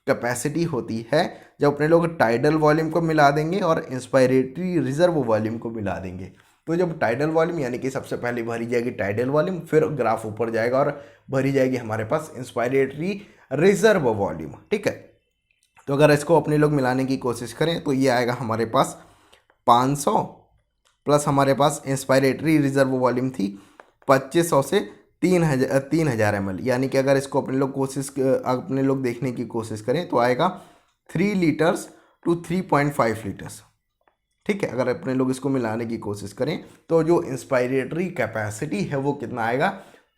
कैपेसिटी होती है जब अपने लोग टाइडल वॉल्यूम को मिला देंगे और इंस्पायरेटरी रिजर्व वॉल्यूम को मिला देंगे। तो जब टाइडल वॉल्यूम यानी कि सबसे पहले भरी जाएगी टाइडल वॉल्यूम, फिर ग्राफ ऊपर जाएगा और भरी जाएगी हमारे पास इंस्पायरेटरी रिजर्व वॉल्यूम। ठीक है, तो अगर इसको अपने लोग मिलाने की कोशिश करें तो ये आएगा हमारे पास 500 प्लस हमारे पास इंस्पायरेटरी रिजर्व वॉल्यूम थी 2500 से 3000 ml, यानी कि अगर इसको अपने लोग देखने की कोशिश करें तो आएगा 3 लीटर्स टू 3.5 लीटर्स। ठीक है, अगर अपने लोग इसको मिलाने की कोशिश करें तो जो इंस्पायरेटरी कैपेसिटी है वो कितना आएगा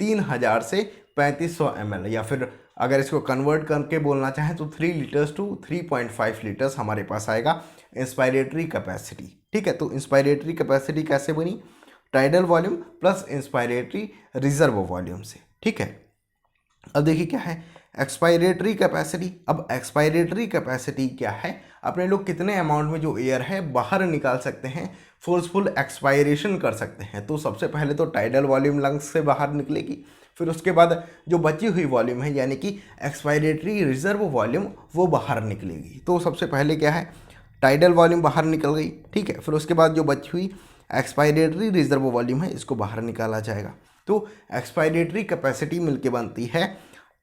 3000 से 3500 ml, या फिर अगर इसको कन्वर्ट करके बोलना चाहें तो 3 लीटर्स टू 3.5 लीटर्स हमारे पास आएगा इंस्पायरेटरी कैपेसिटी। ठीक है, तो इंस्पायरेटरी कैपेसिटी कैसे बनी, tidal volume plus inspiratory reserve volume से। ठीक है, अब देखिए क्या है एक्सपायरेटरी कैपेसिटी। अब एक्सपायरेटरी कैपेसिटी क्या है, अपने लोग कितने अमाउंट में जो एयर है बाहर निकाल सकते हैं, फोर्सफुल एक्सपायरेशन कर सकते हैं। तो सबसे पहले तो टाइडल वॉल्यूम लंग्स से बाहर निकलेगी, फिर उसके बाद जो बची हुई वॉल्यूम है यानी कि एक्सपायरेटरी रिजर्व वॉल्यूम वो बाहर निकलेगी। तो सबसे पहले क्या है टाइडल वॉल्यूम बाहर निकल गई। ठीक है, फिर उसके बाद जो बची हुई एक्सपायरेटरी रिजर्व वॉल्यूम है इसको बाहर निकाला जाएगा। तो एक्सपायरेटरी कैपेसिटी मिलके बनती है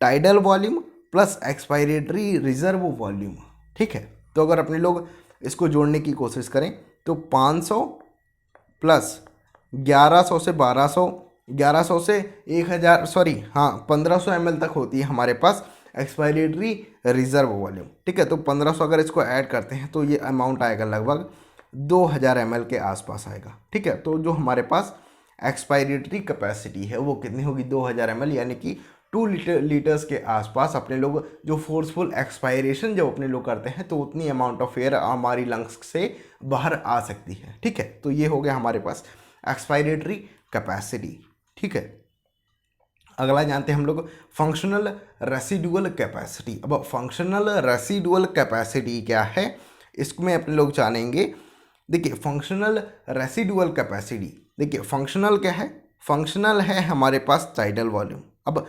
tidal volume plus expiratory reserve volume. ठीक है, तो अगर अपने लोग इसको जोड़ने की कोशिश करें तो 500 प्लस 1100 से 1200, 1100 से 1000 1500 ml तक होती है हमारे पास एक्सपायरेटरी रिजर्व वॉल्यूम। ठीक है, तो 1500 अगर इसको ऐड करते हैं तो ये अमाउंट आएगा लगभग 2000 ml के आसपास आएगा। ठीक है, तो जो हमारे पास एक्सपायरेटरी कैपेसिटी है वो कितनी होगी, 2000 ml, यानी कि 2 लीटर्स के आसपास अपने लोग जो फोर्सफुल एक्सपायरेशन जब अपने लोग करते हैं तो उतनी अमाउंट ऑफ एयर हमारी लंग्स से बाहर आ सकती है। ठीक है, तो ये हो गया हमारे पास एक्सपायरेटरी कैपेसिटी। ठीक है, अगला जानते हैं हम लोग फंक्शनल रेसिडुअल कैपेसिटी। अब फंक्शनल रेसिडुअल कैपेसिटी क्या है, इसमें अपने लोग जानेंगे। देखिए फंक्शनल रेसिडुअल कैपेसिटी, देखिए फंक्शनल क्या है, फंक्शनल है हमारे पास टाइडल वॉल्यूम। अब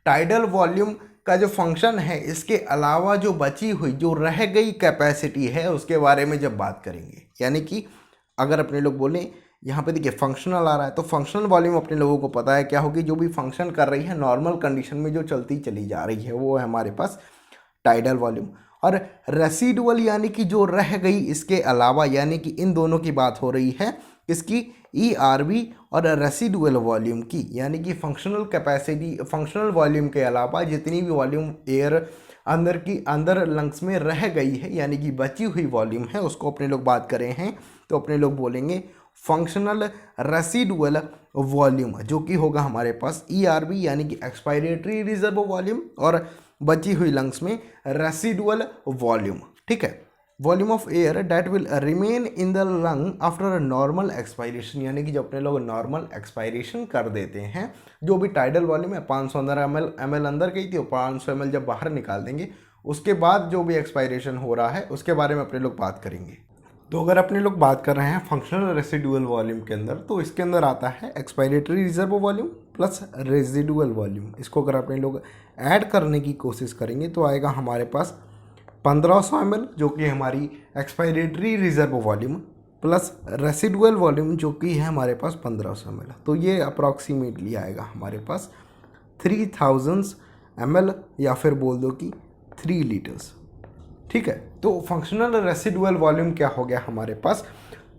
टाइडल वॉल्यूम का जो फंक्शन है, इसके अलावा जो बची हुई जो रह गई कैपेसिटी है उसके बारे में जब बात करेंगे, यानी कि अगर अपने लोग बोलें यहाँ पे देखिए फंक्शनल आ रहा है तो फंक्शनल वॉल्यूम अपने लोगों को पता है क्या होगी, जो भी फंक्शन कर रही है नॉर्मल कंडीशन में जो चलती चली जा रही है वो है हमारे पास टाइडल वॉल्यूम। और रेसिडुअल यानी कि जो रह गई इसके अलावा, यानी कि इन दोनों की बात हो रही है किसकी, ERV और रेसिडुअल वॉल्यूम की, यानी कि फंक्शनल कैपेसिटी, फंक्शनल वॉल्यूम के अलावा जितनी भी वॉल्यूम एयर अंदर लंग्स में रह गई है यानी कि बची हुई वॉल्यूम है उसको अपने लोग बात करें हैं तो अपने लोग बोलेंगे फंक्शनल रेसिडुअल वॉल्यूम, जो कि होगा हमारे पास ERV यानी कि एक्सपायरेटरी रिजर्व वॉल्यूम और बची हुई लंग्स में रेसिडुअल वॉल्यूम। ठीक है, volume of air that will remain in the lung after normal expiration, यानी कि जब अपने लोग नॉर्मल एक्सपायरेशन कर देते हैं, जो भी टाइडल वॉल्यूम है 500 ml अंदर गई थी, 500 ml जब बाहर निकाल देंगे उसके बाद जो भी एक्सपायरेशन हो रहा है उसके बारे में अपने लोग बात करेंगे। तो अगर अपने लोग बात कर रहे हैं फंक्शनल रेसिडुअल वॉल्यूम के अंदर, तो इसके अंदर आता है expiratory reserve volume plus residual volume. इसको अगर अपने लोग ऐड करने की कोशिश करेंगे तो आएगा हमारे पास 1500 ml जो कि हमारी expiratory reserve volume plus residual volume जो कि है हमारे पास 1500 ml। तो ये अप्रॉक्सीमेटली आएगा हमारे पास 3000 ml या फिर बोल दो कि 3 लीटर्स। ठीक है, तो फंक्शनल रेसिडुअल वॉल्यूम क्या हो गया हमारे पास,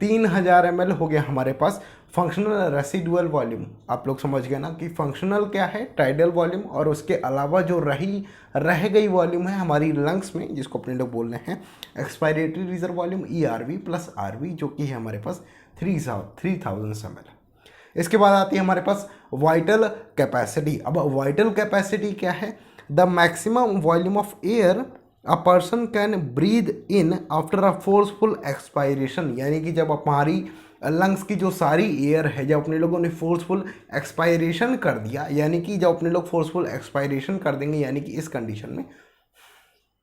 3000 ml हो गया हमारे पास फंक्शनल रेसिडुअल वॉल्यूम। आप लोग समझ गए ना कि फंक्शनल क्या है, टाइडल वॉल्यूम, और उसके अलावा जो रह गई वॉल्यूम है हमारी लंग्स में जिसको अपने लोग बोल रहे हैं expiratory reserve volume ERV plus RV जो कि है हमारे पास 3000 ml। इसके बाद आती है हमारे पास वाइटल कैपेसिटी। अब वाइटल कैपेसिटी क्या है, the maximum volume of air a person can breathe in after a forceful expiration, यानी कि जब हमारी लंग्स की जो सारी एयर है जब अपने लोगों ने फोर्सफुल एक्सपायरेशन कर दिया, यानी कि जब अपने लोग फोर्सफुल एक्सपायरेशन कर देंगे, यानी कि इस कंडीशन में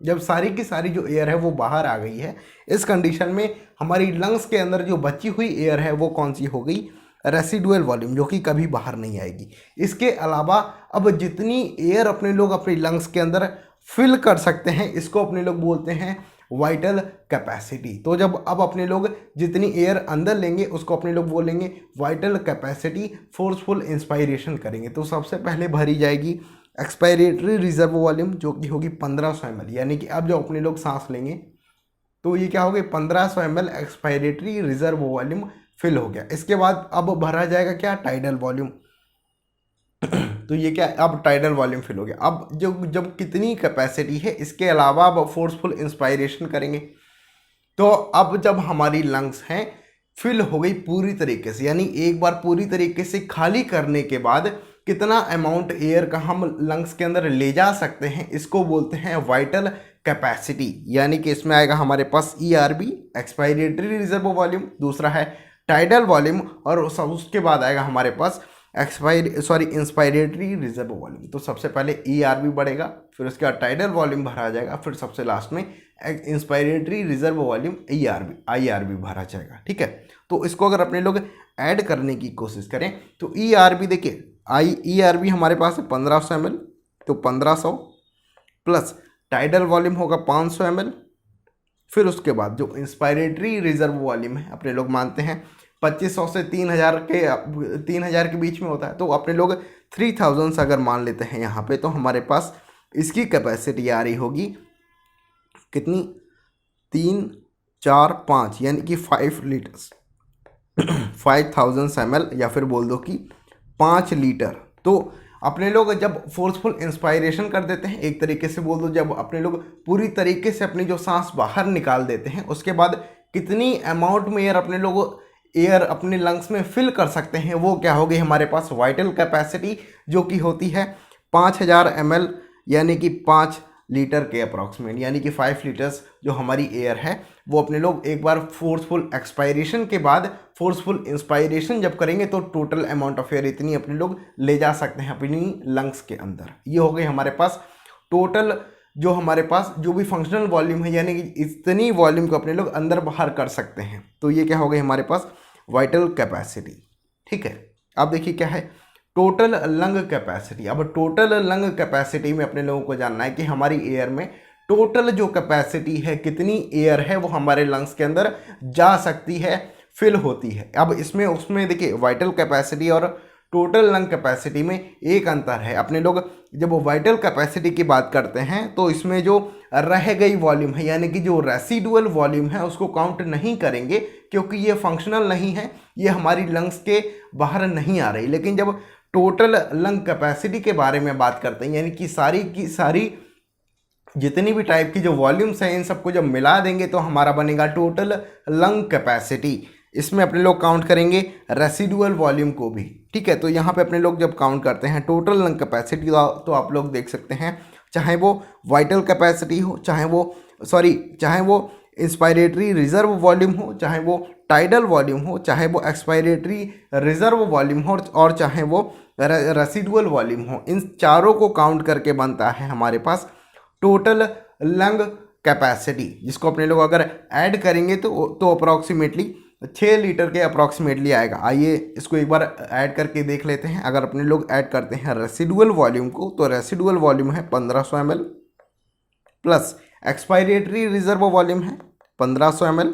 जब सारी की सारी जो एयर है वो बाहर आ गई है, इस कंडीशन में हमारी लंग्स के अंदर जो बची हुई एयर है वो कौन सी हो गई, रेसिडुअल वॉल्यूम, जो कि कभी बाहर नहीं आएगी। इसके अलावा अब जितनी एयर अपने लोग अपनी लंग्स के अंदर फिल कर सकते हैं इसको अपने लोग बोलते हैं वाइटल कैपेसिटी। तो जब अब अपने लोग जितनी एयर अंदर लेंगे उसको अपने लोग बोलेंगे वाइटल कैपेसिटी, फोर्सफुल इंस्पायरेशन करेंगे तो सबसे पहले भरी जाएगी एक्सपायरेटरी रिजर्व वॉल्यूम जो कि होगी 1500 ml, यानी कि अब जब अपने लोग सांस लेंगे तो ये क्या हो गई 1500 ml expiratory reserve volume fill हो गया। इसके बाद अब भरा जाएगा क्या, टाइडल वॉल्यूम। तो ये क्या, अब टाइडल वॉल्यूम फिल हो गया। अब जब कितनी कैपेसिटी है इसके अलावा अब फोर्सफुल इंस्पायरेशन करेंगे तो अब जब हमारी लंग्स हैं फिल हो गई पूरी तरीके से, यानी एक बार पूरी तरीके से खाली करने के बाद कितना अमाउंट एयर का हम लंग्स के अंदर ले जा सकते हैं इसको बोलते हैं वाइटल कैपेसिटी। यानी कि इसमें आएगा हमारे पास ERB एक्सपायरेटरी रिजर्व वॉल्यूम, दूसरा है टाइडल वॉल्यूम और उसके बाद आएगा हमारे पास इंस्पायरेटरी रिजर्व वॉल्यूम। तो सबसे पहले ERB बढ़ेगा, फिर उसके बाद टाइडल वॉल्यूम भरा जाएगा, फिर सबसे लास्ट में इंस्पायरेटरी रिजर्व वॉल्यूम IRB भरा जाएगा। ठीक है, तो इसको अगर अपने लोग ऐड करने की कोशिश करें तो ERB देखिए ERB हमारे पास है 1500 ml, तो 1500 प्लस टाइडल वॉल्यूम होगा 500 ml, फिर उसके बाद जो इंस्पायरेटरी रिजर्व वॉल्यूम है अपने लोग मानते हैं 2500 से 3000 के बीच में होता है, तो अपने लोग 3000 अगर मान लेते हैं यहाँ पे तो हमारे पास इसकी कैपेसिटी आ रही होगी कितनी, 3 4 5 यानी कि 5 लीटर्स 5000 ml या फिर बोल दो कि 5 लीटर। तो अपने लोग जब फोर्सफुल इंस्पायरेशन कर देते हैं, एक तरीके से बोल दो जब अपने लोग पूरी तरीके से अपनी जो सांस बाहर निकाल देते हैं, उसके बाद कितनी अमाउंट में एयर अपने लोग एयर अपने लंग्स में फिल कर सकते हैं, वो क्या होगी हमारे पास वाइटल कैपेसिटी, जो कि होती है 5000 ml यानी कि 5 लीटर के अप्रॉक्सीमेट, यानी कि 5 लीटर्स जो हमारी एयर है वो अपने लोग एक बार फोर्सफुल एक्सपायरेशन के बाद फोर्सफुल इंस्पायरेशन जब करेंगे तो टोटल अमाउंट ऑफ एयर इतनी अपने लोग ले जा सकते हैं अपनी लंग्स के अंदर। ये हो गई हमारे पास टोटल जो हमारे पास जो भी फंक्शनल वॉल्यूम है, यानी कि इतनी वॉल्यूम को अपने लोग अंदर बाहर कर सकते हैं। तो ये क्या हो गई हमारे पास वाइटल कैपेसिटी। ठीक है, अब देखिए क्या है टोटल लंग कैपेसिटी। अब टोटल लंग कैपेसिटी में अपने लोगों को जानना है कि हमारी एयर में टोटल जो कैपेसिटी है, कितनी एयर है वो हमारे लंग्स के अंदर जा सकती है, फिल होती है। अब इसमें उसमें देखिए वाइटल कैपेसिटी और टोटल लंग कैपेसिटी में एक अंतर है। अपने लोग जब वाइटल कैपेसिटी की बात करते हैं तो इसमें जो रह गई वॉल्यूम है, यानी कि जो रेसिडुअल वॉल्यूम है, उसको काउंट नहीं करेंगे क्योंकि ये फंक्शनल नहीं है, ये हमारी लंग्स के बाहर नहीं आ रही। लेकिन जब टोटल लंग कैपेसिटी के बारे में बात करते हैं, यानी कि सारी की सारी जितनी भी टाइप की जो वॉल्यूम्स हैं, इन सबको जब मिला देंगे तो हमारा बनेगा टोटल लंग कैपेसिटी। इसमें अपने लोग काउंट करेंगे रेसिडुअल वॉल्यूम को भी। ठीक है, तो यहाँ पे अपने लोग जब काउंट करते हैं टोटल लंग कैपेसिटी तो आप लोग देख सकते हैं, चाहे वो वाइटल कैपेसिटी हो, चाहे वो इंस्पायरेटरी रिजर्व वॉल्यूम हो, चाहे वो टाइडल वॉल्यूम हो, चाहे वो एक्सपायरेटरी रिजर्व वॉल्यूम हो, और चाहे वो रेसिडुअल वॉल्यूम हो, इन चारों को काउंट करके बनता है हमारे पास टोटल लंग कैपेसिटी, जिसको अपने लोग अगर ऐड करेंगे तो अप्रॉक्सीमेटली 6 लीटर के अप्रॉक्सीमेटली आएगा। आइए इसको एक बार ऐड करके देख लेते हैं। अगर अपने लोग ऐड करते हैं रेसिडुअल वॉल्यूम को, तो रेसिडुअल वॉल्यूम है 1500 ml plus expiratory reserve volume है 1500 ml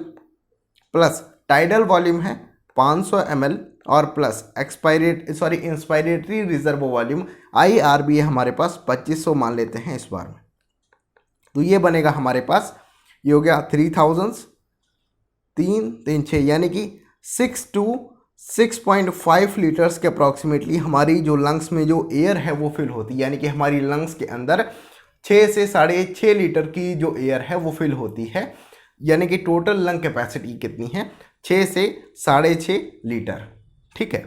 प्लस टाइडल वॉल्यूम है 500 ml और plus inspiratory reserve volume IRB है हमारे पास 2500 मान लेते हैं इस बार में। तो ये बनेगा हमारे पास, ये हो गया 3000 3 3 6 यानी कि 6 to 6.5 लीटर्स के अप्रॉक्सीमेटली हमारी जो लंग्स में जो एयर है वो फिल होती है। यानी कि हमारी लंग्स के अंदर 6 से 6.5 लीटर की जो एयर है वो फिल होती है। यानी कि टोटल लंग कैपेसिटी कितनी है, 6 से 6.5 लीटर। ठीक है,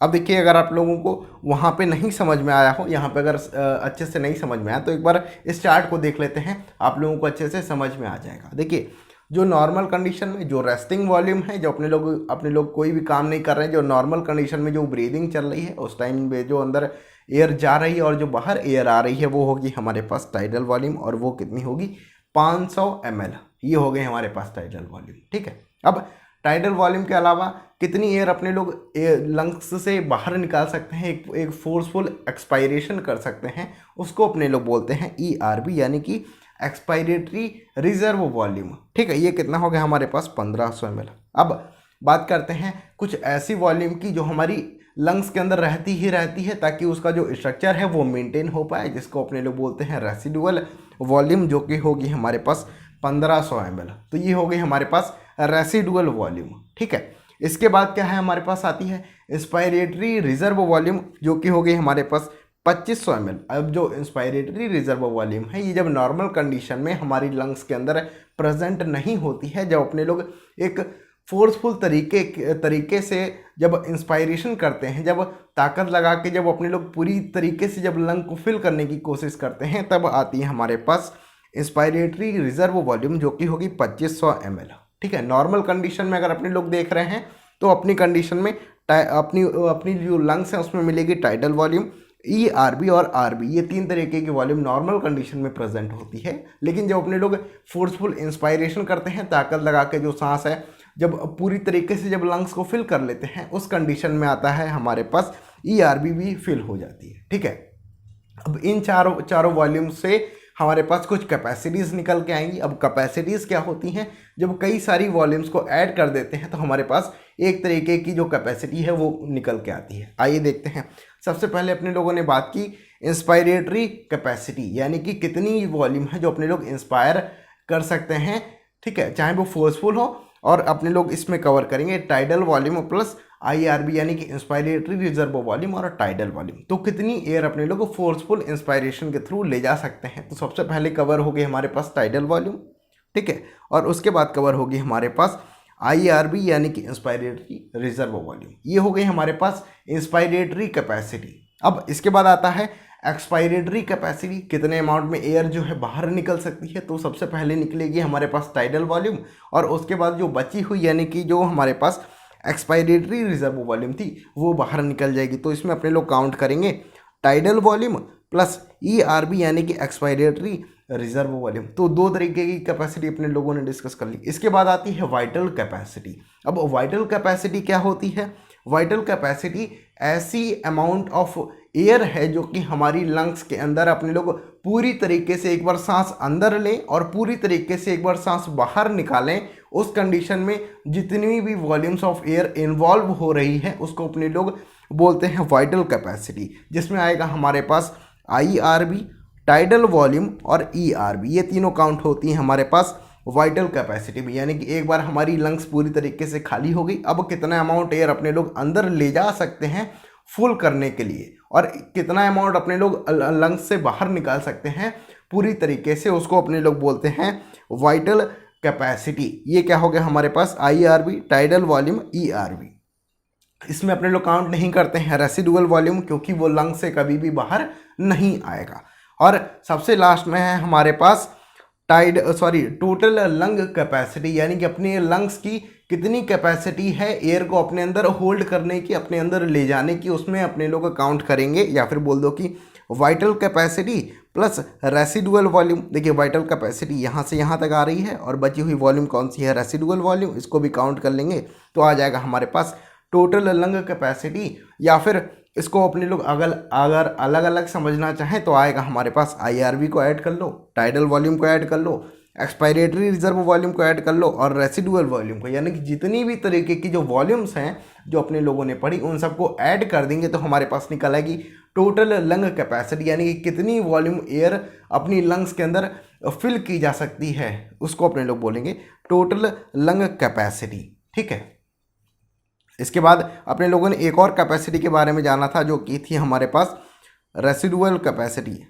अब देखिए अगर आप लोगों को वहाँ पे नहीं समझ में आया हो, यहाँ पे अगर अच्छे से नहीं समझ में आया तो एक बार इस चार्ट को देख लेते हैं, आप लोगों को अच्छे से समझ में आ जाएगा। देखिए जो नॉर्मल कंडीशन में जो रेस्टिंग वॉल्यूम है, जो अपने लोग कोई भी काम नहीं कर रहे हैं, जो नॉर्मल कंडीशन में जो ब्रीदिंग चल रही है उस टाइम में जो अंदर एयर जा रही है और जो बाहर एयर आ रही है वो होगी हमारे पास टाइडल वॉल्यूम, और वो कितनी होगी 500 ml। ये हो गए हमारे पास टाइडल वॉल्यूम। ठीक है, अब टाइडल वॉल्यूम के अलावा कितनी एयर अपने लोग लंग्स से बाहर निकाल सकते हैं, एक फोर्सफुल एक्सपायरेशन कर सकते हैं, उसको अपने लोग बोलते हैं ERB, यानी कि एक्सपायरेटरी रिजर्व वॉल्यूम। ठीक है, ये कितना हो गया हमारे पास 1500 ml। अब बात करते हैं कुछ ऐसी वॉल्यूम की जो हमारी लंग्स के अंदर रहती है ताकि उसका जो स्ट्रक्चर है वो मेंटेन हो पाए, जिसको अपने लोग बोलते हैं रेसिडुअल वॉल्यूम, जो कि होगी हमारे पास 1500 ml। तो ये हो गई हमारे पास रेसिडुअल वॉल्यूम। ठीक है, इसके बाद क्या है हमारे पास आती है इंस्पायरेटरी रिजर्व वॉल्यूम, जो कि हो गई हमारे पास 2500 ml। अब जो इंस्पायरेटरी रिजर्व वॉल्यूम है, ये जब नॉर्मल कंडीशन में हमारी लंग्स के अंदर प्रेजेंट नहीं होती है, जब अपने लोग एक फोर्सफुल तरीके से जब इंस्पायरेशन करते हैं, जब ताकत लगा के जब अपने लोग पूरी तरीके से जब लंग को फिल करने की कोशिश करते हैं, तब आती है हमारे पास इंस्पायरेटरी रिजर्व वॉल्यूम, जो कि होगी 2500 ml। ठीक है, नॉर्मल कंडीशन में अगर अपने लोग देख रहे हैं तो अपनी कंडीशन में अपनी जो लंग्स हैं उसमें मिलेगी टाइडल वॉल्यूम, ERB और RB, ये 3 तरीके की वॉल्यूम नॉर्मल कंडीशन में प्रेजेंट होती है। लेकिन जब अपने लोग फोर्सफुल इंस्पायरेशन करते हैं, ताकत लगा के जो सांस है जब पूरी तरीके से जब लंग्स को फिल कर लेते हैं, उस कंडीशन में आता है हमारे पास ERB भी फिल हो जाती है। ठीक है, अब इन चारों वॉल्यूम से हमारे पास कुछ कैपेसिटीज़ निकल के आएंगी। अब कैपेसिटीज़ क्या होती हैं, जब कई सारी वॉल्यूम्स को ऐड कर देते हैं तो हमारे पास एक तरीके की जो कैपेसिटी है वो निकल के आती है। आइए देखते हैं। सबसे पहले अपने लोगों ने बात की इंस्पायरेटरी कैपेसिटी, यानी कि कितनी वॉल्यूम है जो अपने लोग इंस्पायर कर सकते हैं। ठीक है, चाहे वो फोर्सफुल हो, और अपने लोग इसमें कवर करेंगे टाइडल वॉल्यूम प्लस IRB यानी कि इंस्पायरेटरी रिजर्व वॉल्यूम और टाइडल वॉल्यूम। तो कितनी एयर अपने लोग फोर्सफुल इंस्पायरेशन के थ्रू ले जा सकते हैं। तो सबसे पहले कवर होगी हमारे पास टाइडल वॉल्यूम, ठीक है, और उसके बाद कवर होगी हमारे पास IRB यानी कि इंस्पायरेटरी रिजर्व वॉल्यूम। ये हो गई हमारे पास इंस्पायरेटरी कैपेसिटी। अब इसके बाद आता है एक्सपायरेटरी कैपेसिटी, कितने अमाउंट में एयर जो है बाहर निकल सकती है। तो सबसे पहले निकलेगी हमारे पास टाइडल वॉल्यूम, और उसके बाद जो बची हुई यानी कि जो हमारे पास एक्सपायरेटरी रिजर्व वॉल्यूम थी वो बाहर निकल जाएगी। तो इसमें अपने लोग काउंट करेंगे टाइडल वॉल्यूम प्लस ERB यानी कि एक्सपायरेटरी रिजर्व वॉल्यूम। तो दो तरीके की कैपेसिटी अपने लोगों ने डिस्कस कर ली। इसके बाद आती है वाइटल कैपेसिटी। अब वाइटल कैपेसिटी क्या होती है? वाइटल कैपेसिटी ऐसी अमाउंट ऑफ एयर है जो कि हमारी लंग्स के अंदर अपने लोग पूरी तरीके से एक बार सांस अंदर लें और पूरी तरीके से एक बार सांस बाहर निकालें। उस कंडीशन में जितनी भी वॉल्यूम्स ऑफ एयर इन्वॉल्व हो रही है उसको अपने लोग बोलते हैं वाइटल कैपेसिटी, जिसमें आएगा हमारे पास IRB, टाइडल वॉल्यूम और ERB। ये तीनों काउंट होती हैं हमारे पास वाइटल कैपेसिटी में। यानी कि एक बार हमारी लंग्स पूरी तरीके से खाली हो गई, अब कितना अमाउंट एयर अपने लोग अंदर ले जा सकते हैं फुल करने के लिए, और कितना अमाउंट अपने लोग लंग्स से बाहर निकाल सकते हैं पूरी तरीके से, उसको अपने लोग बोलते हैं वाइटल कैपेसिटी। ये क्या हो गया हमारे पास IRB, टाइडल वॉल्यूम, ERB। इसमें अपने लोग काउंट नहीं करते हैं रेसिडुअल वॉल्यूम, क्योंकि वो लंग से कभी भी बाहर नहीं आएगा। और सबसे लास्ट में है हमारे पास टोटल लंग कैपेसिटी, यानी कि अपने लंग्स की कितनी कैपेसिटी है एयर को अपने अंदर होल्ड करने की, अपने अंदर ले जाने की, उसमें अपने लोग काउंट करेंगे। या फिर बोल दो कि vital capacity plus residual volume. देखिए वाइटल कैपेसिटी यहाँ से यहाँ तक आ रही है और बची हुई वॉल्यूम कौन सी है? Residual volume. इसको भी काउंट कर लेंगे तो आ जाएगा हमारे पास टोटल लंग कैपेसिटी। या फिर इसको अपने लोग अगर अलग अलग समझना चाहें तो आएगा हमारे पास IRB को ऐड कर लो, टाइडल वॉल्यूम को ऐड कर लो, एक्सपायरेटरी रिजर्व वॉल्यूम को ऐड कर लो और रेसिडुअल वॉल्यूम को। यानी कि जितनी भी तरीके की जो वॉल्यूम्स हैं जो अपने लोगों ने पढ़ी उन सबको ऐड कर देंगे तो हमारे पास निकल आएगी टोटल लंग कैपेसिटी, यानी कि कितनी वॉल्यूम एयर अपनी लंग्स के अंदर फिल की जा सकती है, उसको अपने लोग बोलेंगे टोटल लंग कैपेसिटी। ठीक है, इसके बाद अपने लोगों ने एक और कैपेसिटी के बारे में जाना था जो कि थी हमारे पास रेसिडुअल कैपेसिटी।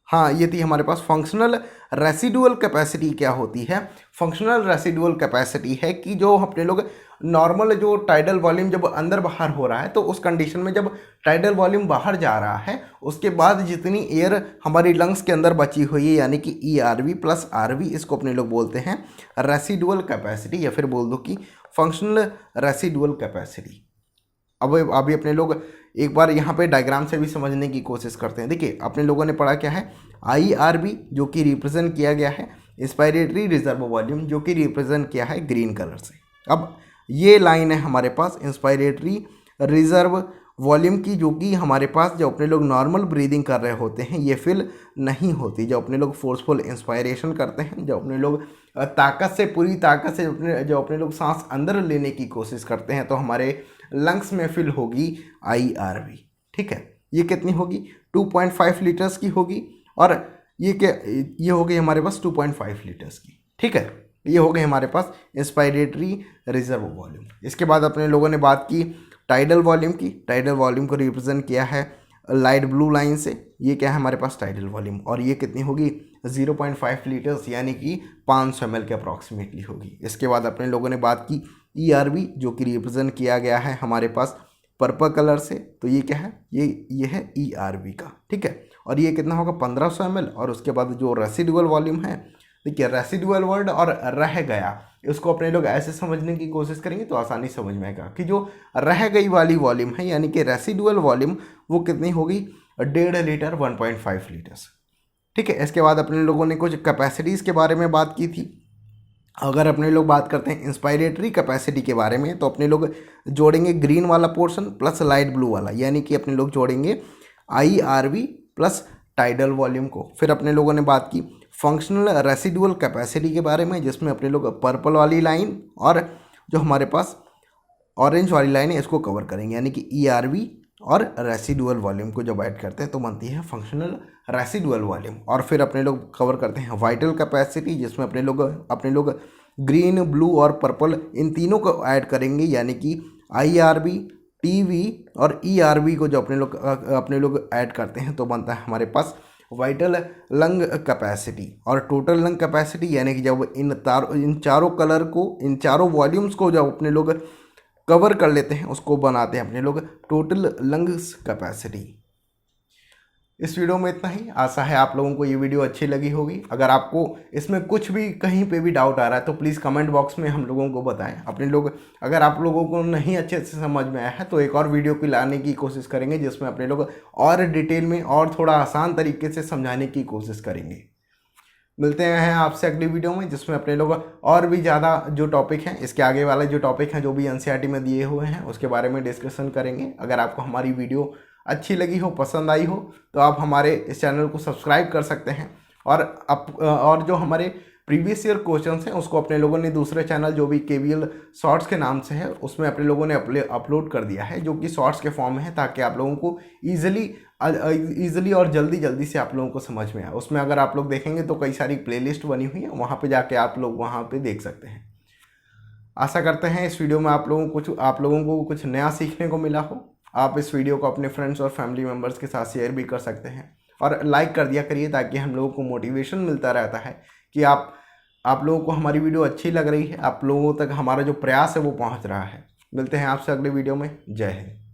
हाँ, ये थी हमारे पास फंक्शनल रेसिडुअल कैपेसिटी। क्या होती है फंक्शनल रेसिडुअल कैपेसिटी? है कि जो अपने लोग नॉर्मल जो टाइडल वॉल्यूम जब अंदर बाहर हो रहा है तो उस कंडीशन में जब टाइडल वॉल्यूम बाहर जा रहा है उसके बाद जितनी एयर हमारी लंग्स के अंदर बची हुई है यानी कि ERB प्लस RB, इसको अपने लोग बोलते हैं रेसिडुअल कैपेसिटी या फिर बोल दो कि फंक्शनल रेसिडुअल कैपेसिटी। अब अभी अपने लोग एक बार यहाँ पे डायग्राम से भी समझने की कोशिश करते हैं। देखिए अपने लोगों ने पढ़ा क्या है IRB जो कि रिप्रेजेंट किया गया है इंस्पायरेटरी रिजर्व वॉल्यूम जो कि रिप्रेजेंट किया है ग्रीन कलर से। अब ये लाइन है हमारे पास इंस्पायरेटरी रिजर्व वॉल्यूम की जो कि हमारे पास जब अपने लोग नॉर्मल ब्रीदिंग कर रहे होते हैं ये फिल नहीं होती। जब अपने लोग फोर्सफुल इंस्पायरेशन करते हैं, जब अपने लोग ताकत से पूरी ताकत से जब अपने लोग सांस अंदर लेने की कोशिश करते हैं तो हमारे लंग्स में फिल होगी IRB। ठीक है, ये कितनी होगी 2.5 लीटर्स की होगी और ये हो गई हमारे पास 2.5 लीटर्स की। ठीक है, ये हो गई हमारे पास इंस्पायरेटरी रिजर्व वॉल्यूम। इसके बाद अपने लोगों ने बात की टाइडल वॉल्यूम की। टाइडल वॉल्यूम को रिप्रेजेंट किया है लाइट ब्लू लाइन से। ये क्या है हमारे पास टाइडल वॉल्यूम और ये कितनी होगी 0.5 लीटर्स यानी कि 500 ml के अप्रॉक्सीमेटली होगी। इसके बाद अपने लोगों ने बात की ERB जो कि रिप्रेजेंट किया गया है हमारे पास पर्पल कलर से। तो ये क्या है ये है ERB का। ठीक है, और ये कितना होगा 1500 ml। और उसके बाद जो रेसिडुअल वॉल्यूम है, देखिए रेसिडुअल वर्ड और रह गया इसको अपने लोग ऐसे समझने की कोशिश करेंगे तो आसानी समझ में आएगा कि जो रह गई वाली वॉल्यूम है यानी कि रेसिडुअल वॉल्यूम वो कितनी होगी 1.5 लीटर 1.5 लीटर्स। ठीक है, इसके बाद अपने लोगों ने कुछ कैपेसिटीज़ के बारे में बात की थी। अगर अपने लोग बात करते हैं इंस्पायरेटरी कैपेसिटी के बारे में तो अपने लोग जोड़ेंगे ग्रीन वाला पोर्शन प्लस लाइट ब्लू वाला, यानी कि अपने लोग जोड़ेंगे IRB प्लस टाइडल वॉल्यूम को। फिर अपने लोगों ने बात की फंक्शनल रेसिडुअल कैपेसिटी के बारे में जिसमें अपने लोग पर्पल वाली लाइन और जो हमारे पास ऑरेंज वाली लाइन है इसको कवर करेंगे, यानी कि ERB और रेसिडुअल वॉल्यूम को जब ऐड करते हैं तो बनती है फंक्शनल रेसिडुअल वॉल्यूम। और फिर अपने लोग कवर करते हैं वाइटल कैपेसिटी जिसमें अपने लोग ग्रीन ब्लू और पर्पल इन तीनों को ऐड करेंगे, यानी कि IRB, TV और ERB को जो अपने लोग ऐड करते हैं तो बनता है हमारे पास वाइटल लंग कैपेसिटी। और टोटल लंग कैपेसिटी यानी कि जब इन चारों कलर को, इन चारों वॉल्यूम्स को जब अपने लोग कवर कर लेते हैं उसको बनाते हैं अपने लोग टोटल लंग्स कैपेसिटी। इस वीडियो में इतना ही। आशा है आप लोगों को ये वीडियो अच्छी लगी होगी। अगर आपको इसमें कुछ भी कहीं पे भी डाउट आ रहा है तो प्लीज़ कमेंट बॉक्स में हम लोगों को बताएं। अपने लोग, अगर आप लोगों को नहीं अच्छे से समझ में आया है तो एक और वीडियो की लाने की कोशिश करेंगे जिसमें अपने लोग और डिटेल में और थोड़ा आसान तरीके से समझाने की कोशिश करेंगे। मिलते हैं आपसे अगली वीडियो में जिसमें अपने लोग और भी ज़्यादा जो टॉपिक हैं, इसके आगे वाले जो टॉपिक हैं जो भी NCERT में दिए हुए हैं उसके बारे में डिस्कशन करेंगे। अगर आपको हमारी वीडियो अच्छी लगी हो, पसंद आई हो तो आप हमारे इस चैनल को सब्सक्राइब कर सकते हैं। और जो हमारे प्रीवियस ईयर क्वेश्चंस हैं उसको अपने लोगों ने दूसरे चैनल जो भी KVL शॉर्ट्स के नाम से है उसमें अपने लोगों ने अपलोड कर दिया है, जो कि शॉर्ट्स के फॉर्म में है, ताकि आप लोगों को ईजिली और जल्दी से आप लोगों को समझ में आए। उसमें अगर आप लोग देखेंगे तो कई सारी प्लेलिस्ट बनी हुई है, वहाँ पे जाके आप लोग वहाँ पे देख सकते हैं। आशा करते हैं इस वीडियो में आप लोगों को कुछ नया सीखने को मिला हो। आप इस वीडियो को अपने फ्रेंड्स और फैमिली मेम्बर्स के साथ शेयर भी कर सकते हैं और लाइक कर दिया करिए, ताकि हम लोगों को मोटिवेशन मिलता रहता है कि आप लोगों को हमारी वीडियो अच्छी लग रही है, आप लोगों तक हमारा जो प्रयास है वो पहुंच रहा है। मिलते हैं आपसे अगले वीडियो में। जय हिंद।